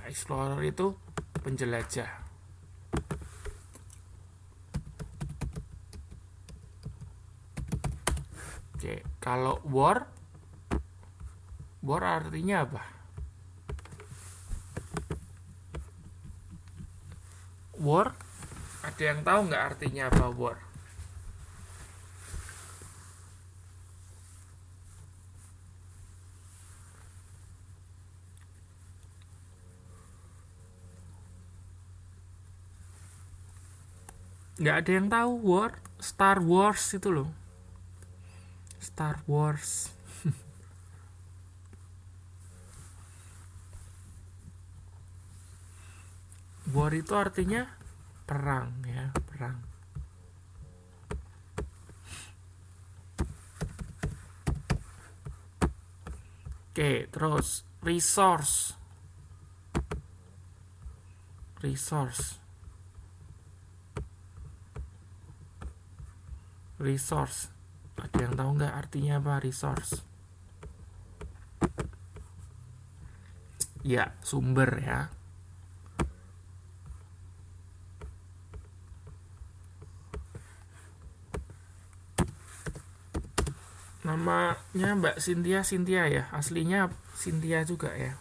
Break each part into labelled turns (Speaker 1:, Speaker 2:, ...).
Speaker 1: explorer itu penjelajah. Oke, kalau war artinya apa? War, ada yang tahu nggak artinya apa war? Nggak ada yang tahu war? Star Wars itu loh. Star Wars. War itu artinya perang ya, perang. Oke, terus resource. Ada yang tahu nggak artinya apa resource? Ya, sumber ya. Namanya Mbak Cynthia ya, aslinya Cynthia juga ya.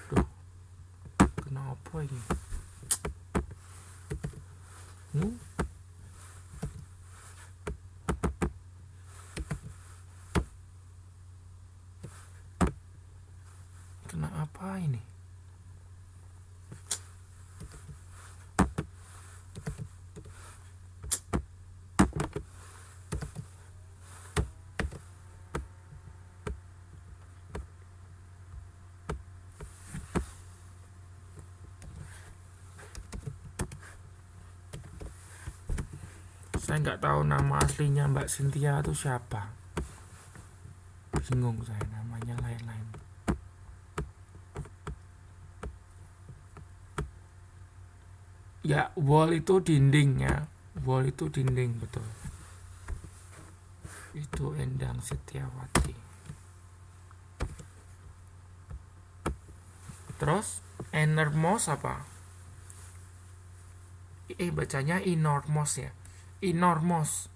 Speaker 1: Duh, kenapa ini? Kenapa ini? Saya nggak tahu nama aslinya Mbak Cynthia itu siapa. Bingung saya, namanya lain-lain. Ya, wall itu dinding ya. Wall itu dinding, betul. Itu Endang Setiawati. Terus innermost apa? Bacanya enormous ya. Enormous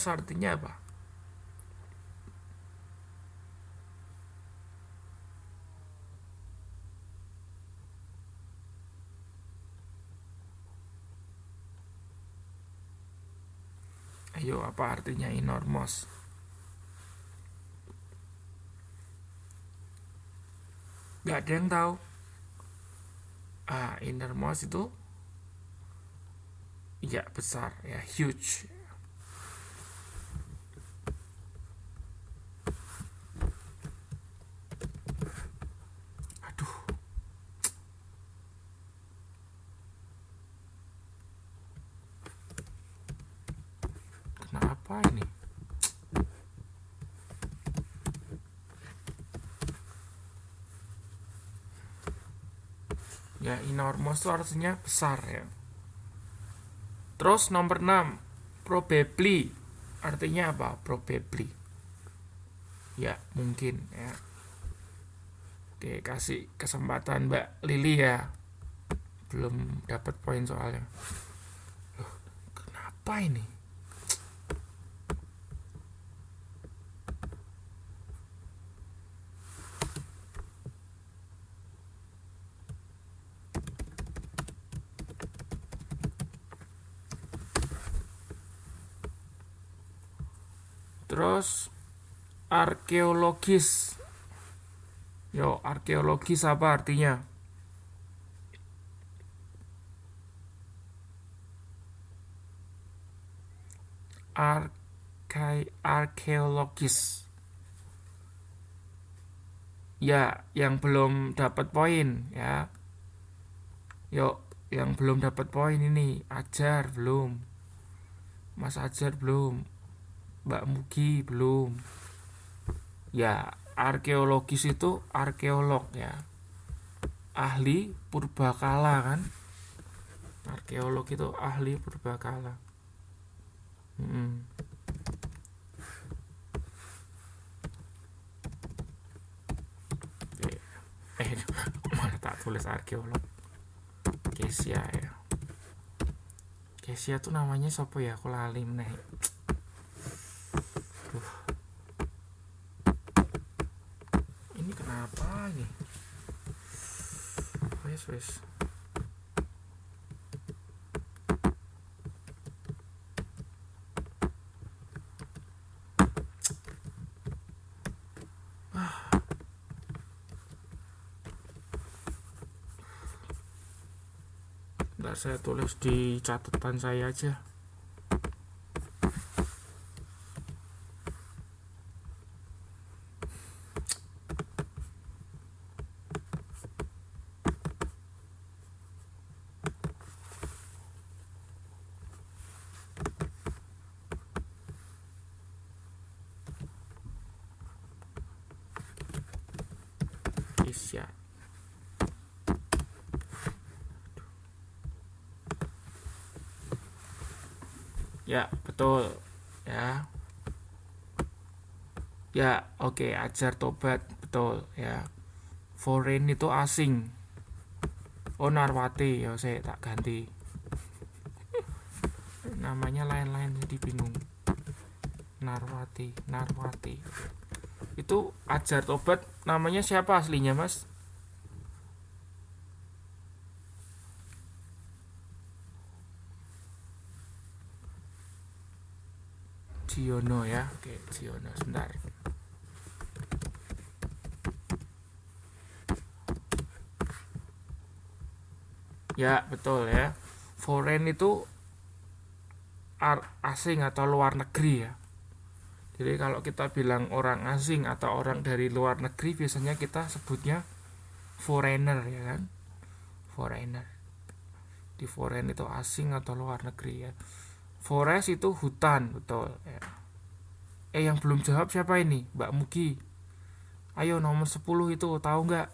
Speaker 1: artinya apa? Ayo, apa artinya enormous? Gak ada yang tahu. Innermost itu ya besar ya, huge. Aduh, kenapa ini? Ya, enormous itu artinya besar ya. Terus nomor 6, probably artinya apa? Probably ya, mungkin ya. Oke, kasih kesempatan Mbak Lili ya. Belum dapat poin soalnya. Loh, kenapa ini? Terus arkeologis. Yo, arkeologis apa artinya? Arkeologis. Ya, yang belum dapat poin ya. Yuk, yang belum dapat poin ini, Ajar belum. Mas Ajar belum. Mbak Mugi belum. Ya, arkeologis itu arkeolog ya. Ahli purbakala kan. Arkeolog itu ahli purbakala. Malah tak tulis arkeolog. Kesia ya. Kesia tuh namanya siapa ya? Aku lali meneh. Ini kenapa ini? Wes. Ntar saya tulis di catatan saya aja. Kesia. Ya, betul. Ya, oke, ajar tobat, betul ya. Foreign itu asing. Oh, Narwati, ya saya tak ganti. Namanya lain-lain jadi bingung. Narwati. Itu ajar tobat namanya siapa aslinya, Mas? Giono ya. Oke, Giono sebentar. Ya, betul ya. Foreign itu asing atau luar negeri ya. Jadi kalau kita bilang orang asing atau orang dari luar negeri, biasanya kita sebutnya foreigner ya kan. Foreigner. Di foreign itu asing atau luar negeri ya. Forest itu hutan, betul ya. Yang belum jawab siapa ini? Mbak Mugi. Ayo nomor 10 itu tahu nggak?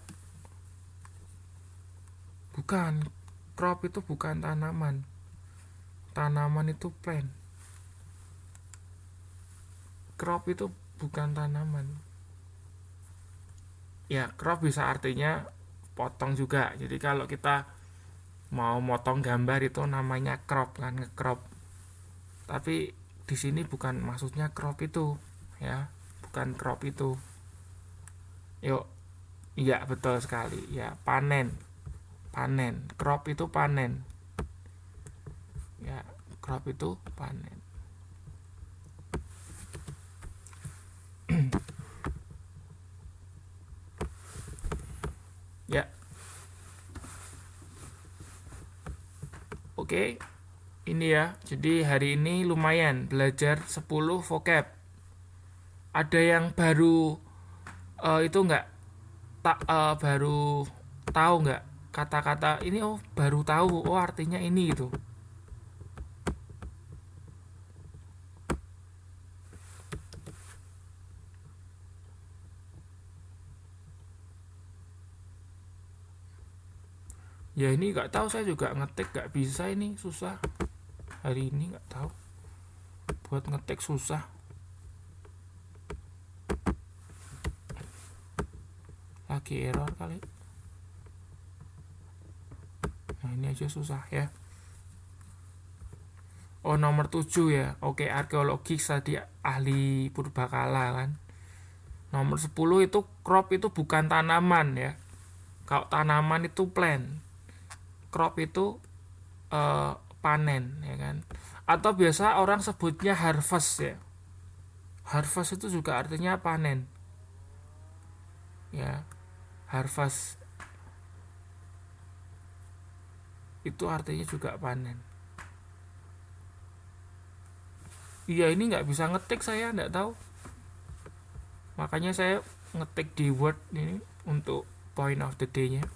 Speaker 1: Bukan. Crop itu bukan tanaman. Tanaman itu plant. Crop itu bukan tanaman. Ya, crop bisa artinya potong juga. Jadi kalau kita mau motong gambar itu namanya crop kan, nge-crop. Tapi di sini bukan maksudnya crop itu, ya. Bukan crop itu. Yuk. Iya, betul sekali. Ya, panen. Crop itu panen. Ya, crop itu panen. Ya. Oke. Ini ya. Jadi hari ini lumayan belajar 10 vocab. Ada yang baru itu enggak baru tahu nggak kata-kata ini? Oh, baru tahu. Oh, artinya ini gitu. Ya ini nggak tahu, saya juga ngetik nggak bisa, ini susah. Hari ini nggak tahu. Buat ngetik susah. Lagi error kali. Nah, ini aja susah ya. Oh, nomor 7 ya. Oke, arkeologi tadi ahli purbakala kan. Nomor 10 itu crop itu bukan tanaman ya. Kalau tanaman itu plant. Crop itu panen ya kan. Atau biasa orang sebutnya harvest ya. Harvest itu juga artinya panen. Ya. Harvest itu artinya juga panen. Iya, ini nggak bisa ngetik, saya nggak tahu. Makanya saya ngetik di Word ini untuk point of the day-nya.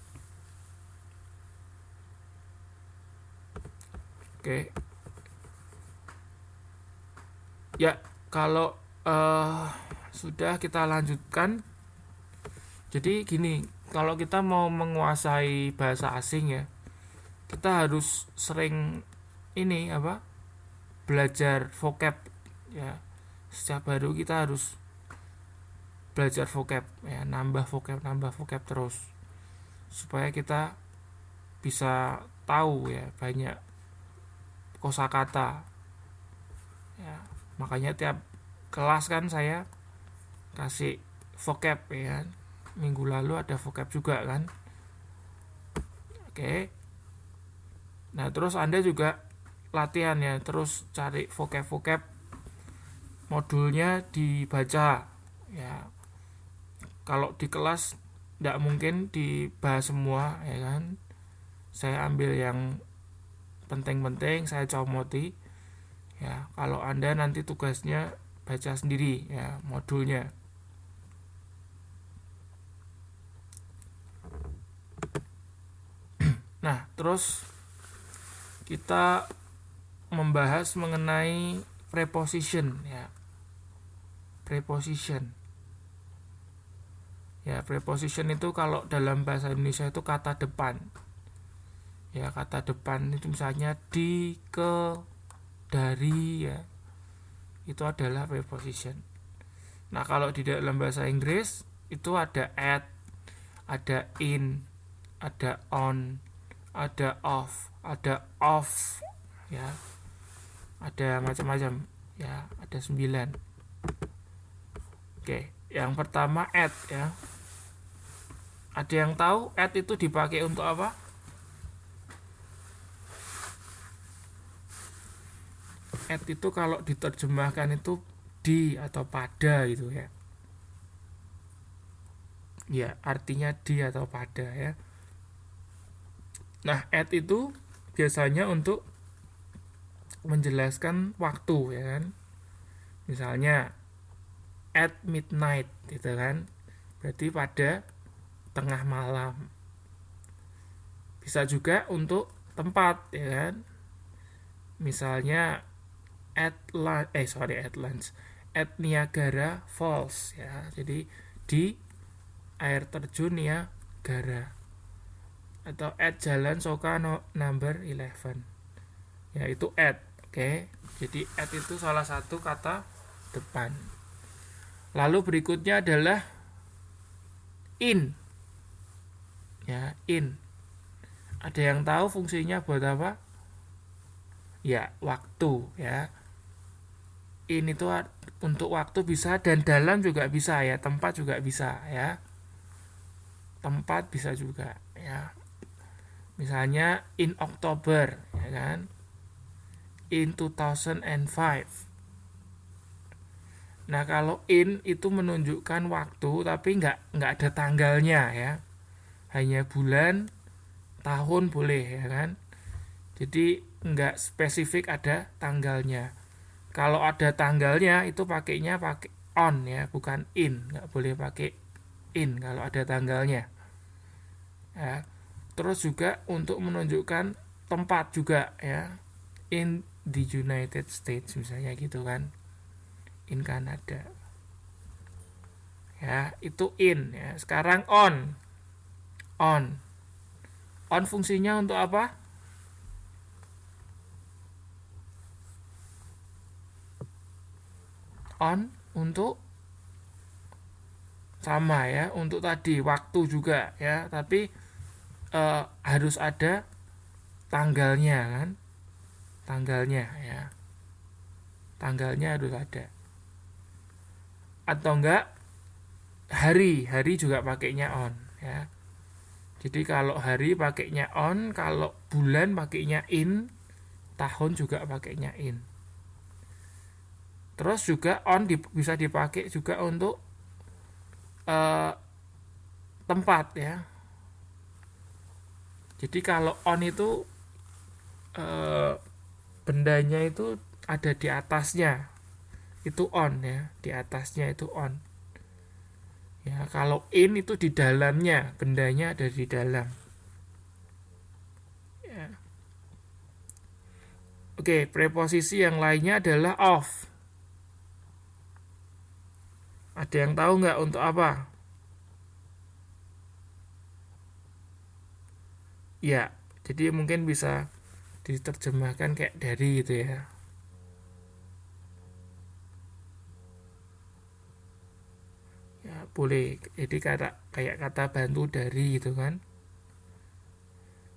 Speaker 1: Oke. Ya, kalau sudah kita lanjutkan. Jadi gini, kalau kita mau menguasai bahasa asing ya, kita harus sering ini belajar vocab ya. Setiap hari kita harus belajar vocab ya, nambah vocab terus supaya kita bisa tahu ya banyak kosakata ya. Makanya tiap kelas kan saya kasih vocab ya. Minggu lalu ada vocab juga kan. Oke. Nah, terus Anda juga latihan ya, terus cari vocab modulnya dibaca ya. Kalau di kelas tidak mungkin dibahas semua ya kan. Saya ambil yang penting-penting, saya comoti ya. Kalau Anda nanti tugasnya baca sendiri ya modulnya. Nah, terus kita membahas mengenai preposition ya. Preposition. Ya, preposition itu kalau dalam bahasa Indonesia itu kata depan. Ya, kata depan itu misalnya di, ke, dari ya. Itu adalah preposition. Nah, kalau di dalam bahasa Inggris itu ada at, ada in, ada on, ada off ya. Ada macam-macam ya, ada 9. Oke, yang pertama at ya. Ada yang tahu at itu dipakai untuk apa? At itu kalau diterjemahkan itu di atau pada gitu ya. Ya, artinya di atau pada ya. Nah, at itu biasanya untuk menjelaskan waktu ya kan. Misalnya at midnight gitu kan. Berarti pada tengah malam. Bisa juga untuk tempat ya kan. Misalnya at lunch at Niagara Falls ya. Jadi di air terjun Niagara. Atau at Jalan Soekarno number 11. Ya, itu at. Oke. Jadi at itu salah satu kata depan. Lalu berikutnya adalah in. Ya, in. Ada yang tahu fungsinya buat apa? Ya, waktu ya. In itu untuk waktu bisa, dan dalam juga bisa ya, tempat juga bisa ya. Tempat bisa juga ya. Misalnya in October ya kan. In 2005. Nah, kalau in itu menunjukkan waktu tapi nggak ada tanggalnya ya. Hanya bulan, tahun boleh ya kan. Jadi nggak spesifik ada tanggalnya. Kalau ada tanggalnya itu pakainya pakai on ya, bukan in. Nggak boleh pakai in kalau ada tanggalnya ya. Terus juga untuk menunjukkan tempat juga ya. In the United States misalnya gitu kan. In Kanada. Ya, itu in ya. Sekarang on. On. On fungsinya untuk apa? On untuk sama ya, untuk tadi waktu juga ya, tapi harus ada tanggalnya kan. Tanggalnya ya. Tanggalnya harus ada. Atau enggak hari juga pakainya on ya. Jadi kalau hari pakainya on, kalau bulan pakainya in, tahun juga pakainya in. Terus juga on bisa dipakai juga untuk tempat ya. Jadi kalau on itu bendanya itu ada di atasnya, itu on ya, di atasnya itu on. Ya, kalau in itu di dalamnya, bendanya ada di dalam. Ya. Oke, preposisi yang lainnya adalah off. Ada yang tahu nggak untuk apa? Ya, jadi mungkin bisa diterjemahkan kayak dari gitu ya. boleh. Jadi kayak kata bantu dari gitu kan.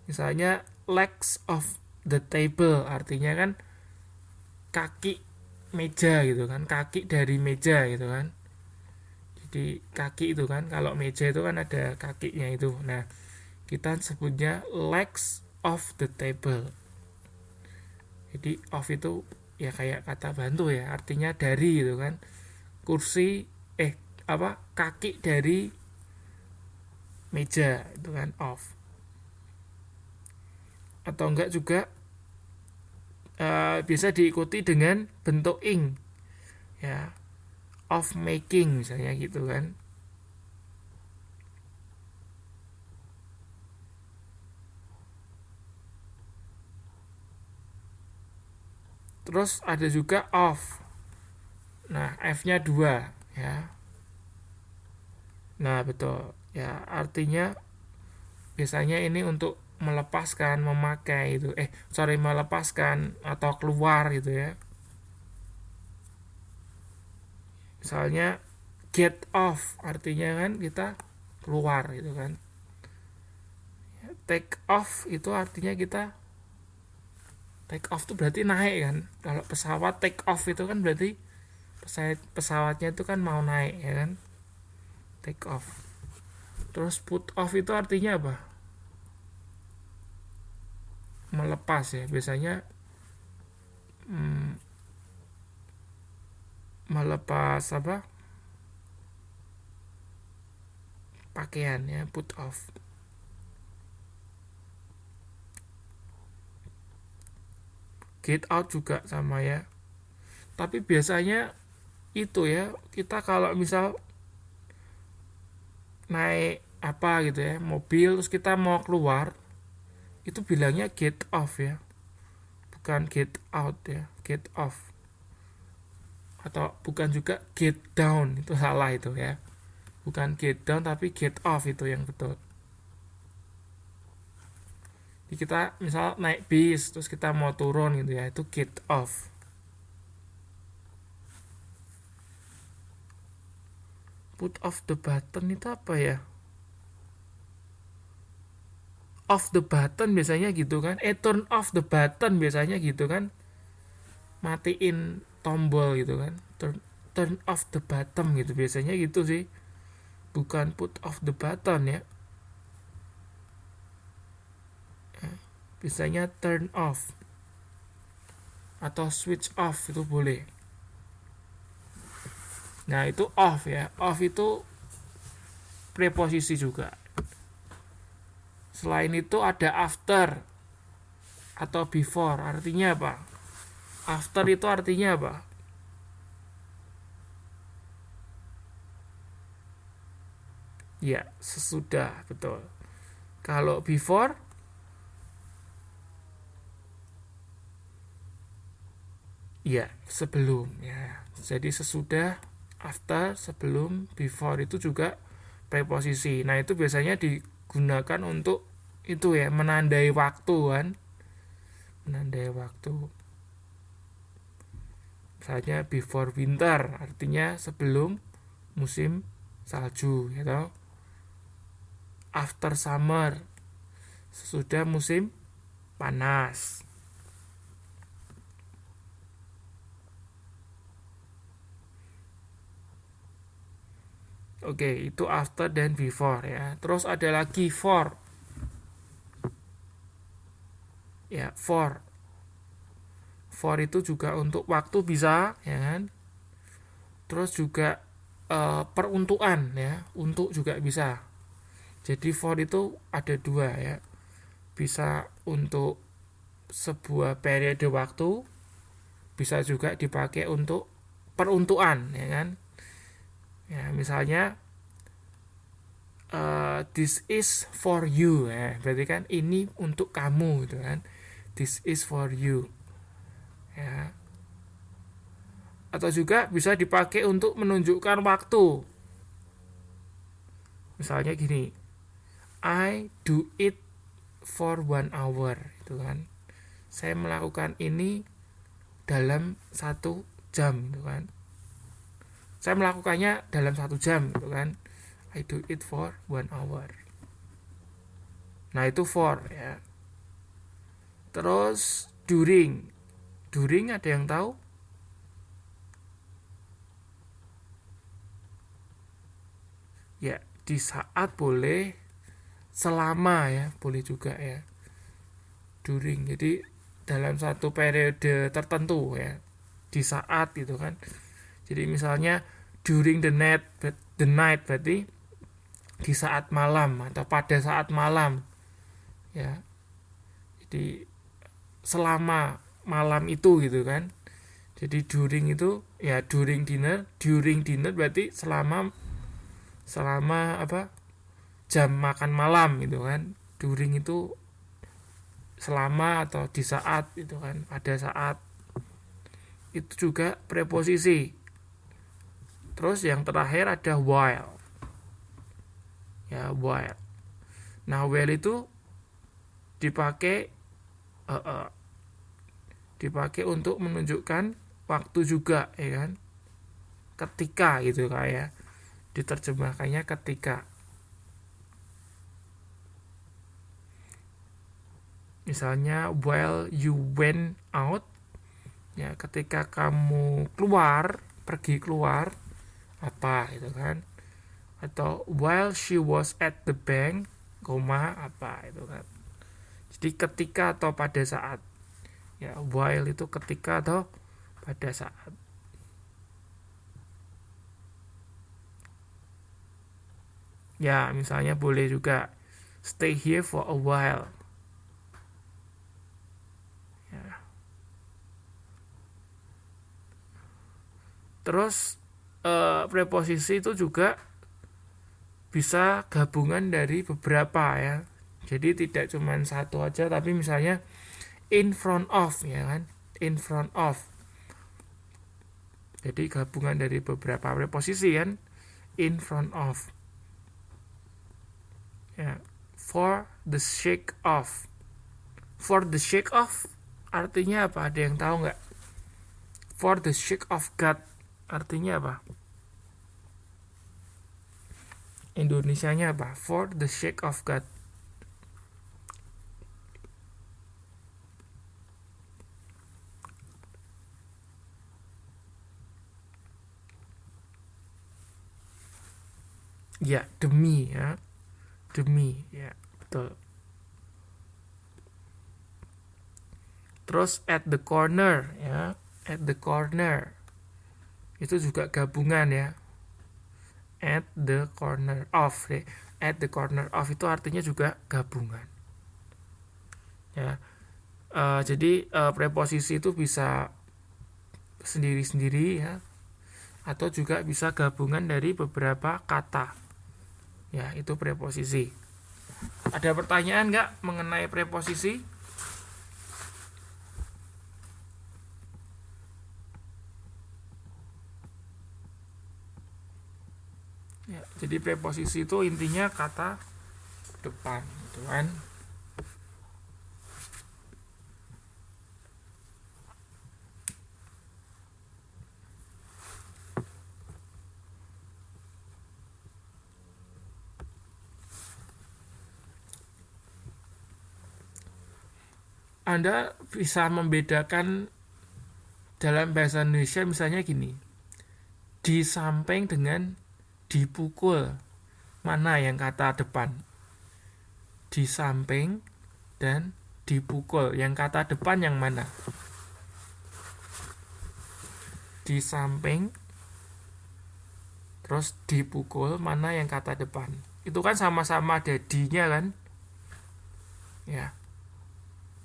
Speaker 1: Misalnya legs of the table, artinya kan kaki meja gitu kan, kaki dari meja gitu kan. Jadi kaki itu kan, kalau meja itu kan ada kakinya itu. Nah, kita sebutnya legs of the table. Jadi of itu ya kayak kata bantu ya, artinya dari gitu kan. Kursi kaki dari meja itu kan of. Atau enggak juga bisa diikuti dengan bentuk ing ya, of making misalnya gitu kan. Terus ada juga of. Nah, F-nya 2 ya. Nah, betul. Ya, artinya biasanya ini untuk melepaskan, memakai itu. Melepaskan atau keluar gitu ya. Misalnya get off, artinya kan kita keluar gitu kan. Take off itu artinya kita take off itu berarti naik kan. Kalau pesawat take off itu kan berarti pesawatnya itu kan mau naik ya kan. Take off. Terus put off itu artinya apa? Melepas ya. Biasanya melepas pakaian ya, put off. Get out juga sama ya. Tapi biasanya itu ya, kita kalau misal naik gitu ya, mobil terus kita mau keluar, itu bilangnya get off ya, bukan get out ya, get off. Atau bukan juga get down, itu salah itu ya, bukan get down tapi get off itu yang betul. Jadi kita misal naik bis terus kita mau turun gitu ya, itu get off. Put off the button itu apa ya? Off the button biasanya gitu kan. Turn off the button biasanya gitu kan. Matiin tombol gitu kan. Turn off the button gitu biasanya gitu sih. Bukan put off the button ya. Biasanya turn off atau switch off itu boleh. Nah, itu off ya. Off itu preposisi juga. Selain itu ada after atau before. Artinya apa? After itu artinya apa? Ya, sesudah, betul. Kalau before, ya, sebelum ya. Jadi sesudah, after, sebelum, before itu juga preposisi. Nah, itu biasanya digunakan untuk itu ya, menandai waktu kan. Menandai waktu. Misalnya before winter, artinya sebelum musim salju ya toh. After summer, sesudah musim panas. Oke, itu after dan before ya. Terus ada lagi for. Ya, for. For itu juga untuk waktu bisa, ya kan? Terus juga peruntukan ya, untuk juga bisa. Jadi for itu ada 2 ya. Bisa untuk sebuah periode waktu, bisa juga dipakai untuk peruntukan, ya kan? Ya, misalnya this is for you ya, berarti kan ini untuk kamu gitu kan. This is for you ya. Atau juga bisa dipakai untuk menunjukkan waktu. Misalnya gini, I do it for 1 hour itu kan. Saya melakukan ini dalam 1 jam gitu kan. Saya melakukannya dalam 1 jam gitu kan. I do it for 1 hour. Nah itu for ya. Terus during. During ada yang tahu? Ya, di saat boleh, selama ya, boleh juga ya. During. Jadi dalam satu periode tertentu ya. Di saat gitu kan. Jadi misalnya during the night berarti di saat malam atau pada saat malam. Ya. Jadi selama malam itu gitu kan. Jadi during itu ya during dinner berarti selama apa? Jam makan malam gitu kan. During itu selama atau di saat gitu kan, pada saat. Itu juga preposisi. Terus yang terakhir ada while. Ya, while. Nah, while itu dipakai dipakai untuk menunjukkan waktu juga ya kan, ketika gitu kayak diterjemahkannya ketika. Misalnya while you went out, ya ketika kamu pergi keluar apa gitu kan. Atau while she was at the bank, apa itu kan. Jadi ketika atau pada saat. Ya, while itu ketika atau pada saat. Ya, misalnya boleh juga stay here for a while. Ya. Terus preposisi itu juga bisa gabungan dari beberapa ya. Jadi tidak cuma satu aja, tapi misalnya in front of ya kan, in front of. Jadi gabungan dari beberapa preposisi kan, in front of. Ya, for the sake of. For the sake of artinya apa? Ada yang tahu nggak? For the sake of God artinya apa? Indonesianya apa? For the sake of God. Ya, demi ya. Demi ya, betul. Terus at the corner ya, at the corner. Itu juga gabungan ya. At the corner of. At the corner of itu artinya juga gabungan. Ya. Jadi preposisi itu bisa sendiri-sendiri ya, atau juga bisa gabungan dari beberapa kata. Ya, itu preposisi. Ada pertanyaan nggak mengenai preposisi? Ya, jadi preposisi itu intinya kata depan, gitu kan? Anda bisa membedakan dalam bahasa Indonesia misalnya gini. Di samping dengan dipukul. Mana yang kata depan? Di samping dan dipukul. Yang kata depan yang mana? Di samping terus dipukul, mana yang kata depan? Itu kan sama-sama ada di-nya kan? Ya.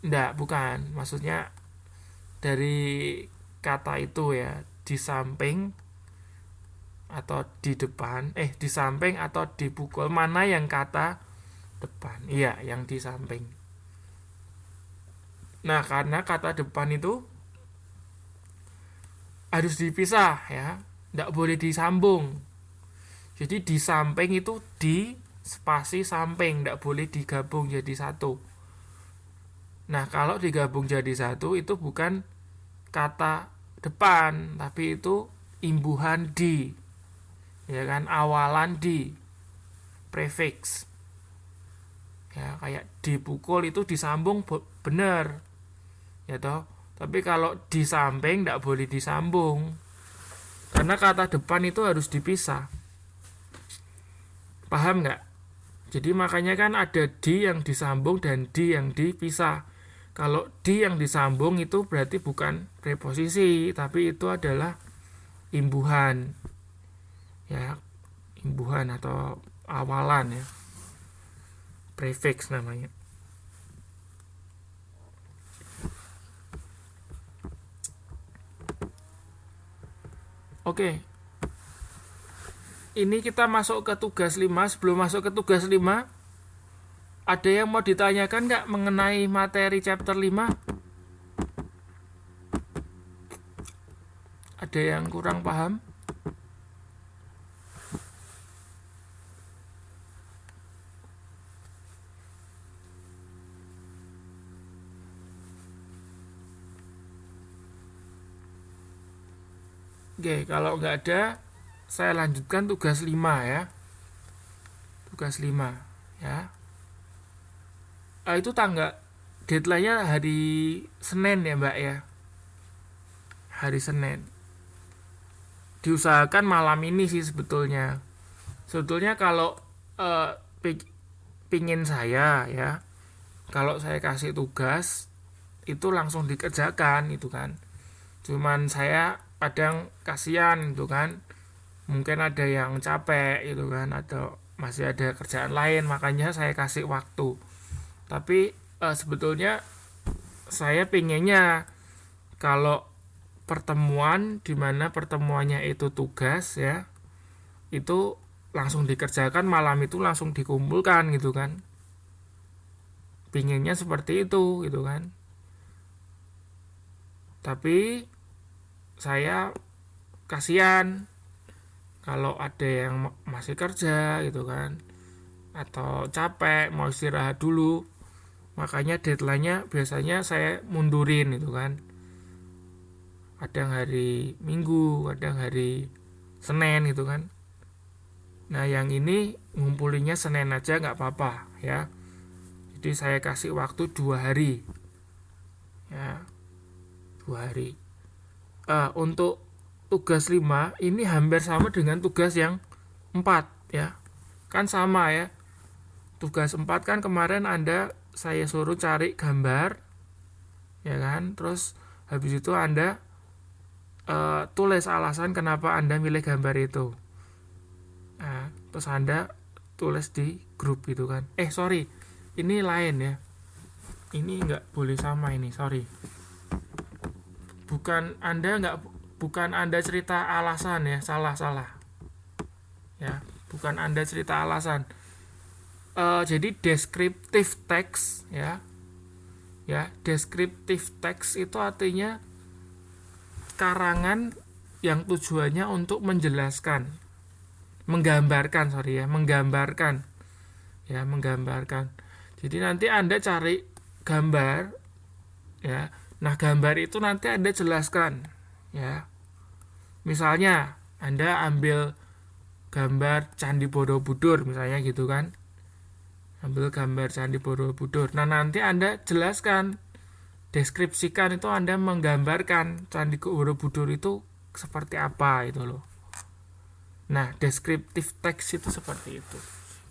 Speaker 1: Enggak, bukan. Maksudnya dari kata itu ya, di samping atau di depan, di samping atau dipukul, mana yang kata depan? Iya, yang di samping. Nah, karena kata depan itu harus dipisah ya, enggak boleh disambung. Jadi di samping itu di spasi samping, enggak boleh digabung jadi satu. Nah, kalau digabung jadi satu itu bukan kata depan, tapi itu imbuhan di. Ya kan, awalan di. prefix. Ya, kayak dipukul itu disambung bener. Ya toh. Tapi kalau disamping tidak boleh disambung. Karena kata depan itu harus dipisah. Paham nggak? Jadi makanya kan ada di yang disambung dan di yang dipisah. Kalau di yang disambung itu berarti bukan preposisi, tapi itu adalah imbuhan. Ya, imbuhan atau awalan ya. Prefix namanya. Oke. Ini kita masuk ke tugas 5. Sebelum masuk ke tugas 5, ada yang mau ditanyakan nggak mengenai materi chapter 5? Ada yang kurang paham? Oke, kalau nggak ada, saya lanjutkan tugas 5 ya. Tugas 5 ya. Itu deadline-nya hari Senin ya Mbak ya. Hari Senin. Diusahakan malam ini sih sebetulnya. Sebetulnya kalau pingin saya ya, kalau saya kasih tugas itu langsung dikerjakan itu kan. Cuman saya kadang kasihan itu kan, mungkin ada yang capek itu kan, atau masih ada kerjaan lain, makanya saya kasih waktu. Tapi sebetulnya saya pinginnya kalau pertemuan dimana pertemuannya itu tugas ya, itu langsung dikerjakan malam itu, langsung dikumpulkan gitu kan. Pinginnya seperti itu gitu kan. Tapi saya kasihan kalau ada yang masih kerja gitu kan, atau capek mau istirahat dulu, makanya deadline-nya biasanya saya mundurin gitu kan. Kadang hari Minggu, kadang hari Senin gitu kan. Nah yang ini ngumpulinnya Senin aja nggak apa-apa ya. Jadi saya kasih waktu 2 hari ya, 2 hari. Untuk tugas 5 ini hampir sama dengan tugas yang 4 ya. Kan sama ya. Tugas 4 kan kemarin saya suruh cari gambar ya kan. Terus habis itu Anda tulis alasan kenapa Anda milih gambar itu. Nah, terus Anda tulis di grup gitu kan. Sorry, ini lain ya. Ini nggak boleh sama ini, sorry. Bukan Anda cerita alasan ya, salah. Ya, bukan Anda cerita alasan. Jadi descriptive text ya. Ya, descriptive text itu artinya karangan yang tujuannya untuk menggambarkan. Jadi nanti Anda cari gambar ya. Nah, gambar itu nanti Anda jelaskan ya. Misalnya Anda ambil gambar Candi Borobudur misalnya gitu kan. Ambil gambar Candi Borobudur. Nah, nanti Anda jelaskan, deskripsikan itu Anda menggambarkan Candi Borobudur itu seperti apa itu loh. Nah, descriptive text itu seperti itu.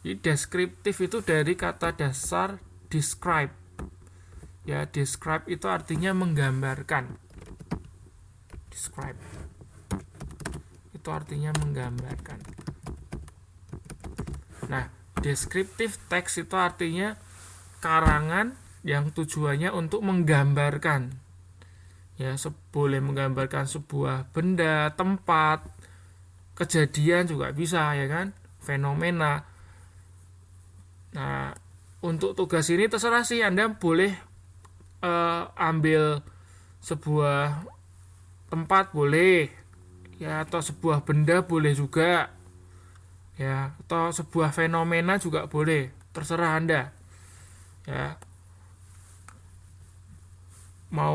Speaker 1: Jadi deskriptif itu dari kata dasar describe. Ya, describe itu artinya menggambarkan. Describe itu artinya menggambarkan. Nah, descriptive text itu artinya karangan yang tujuannya untuk menggambarkan. Ya, boleh menggambarkan sebuah benda, tempat, kejadian juga bisa ya kan, fenomena. Nah, untuk tugas ini terserah sih, Anda boleh ambil sebuah tempat boleh ya, atau sebuah benda boleh juga ya, atau sebuah fenomena juga boleh, terserah Anda ya. Mau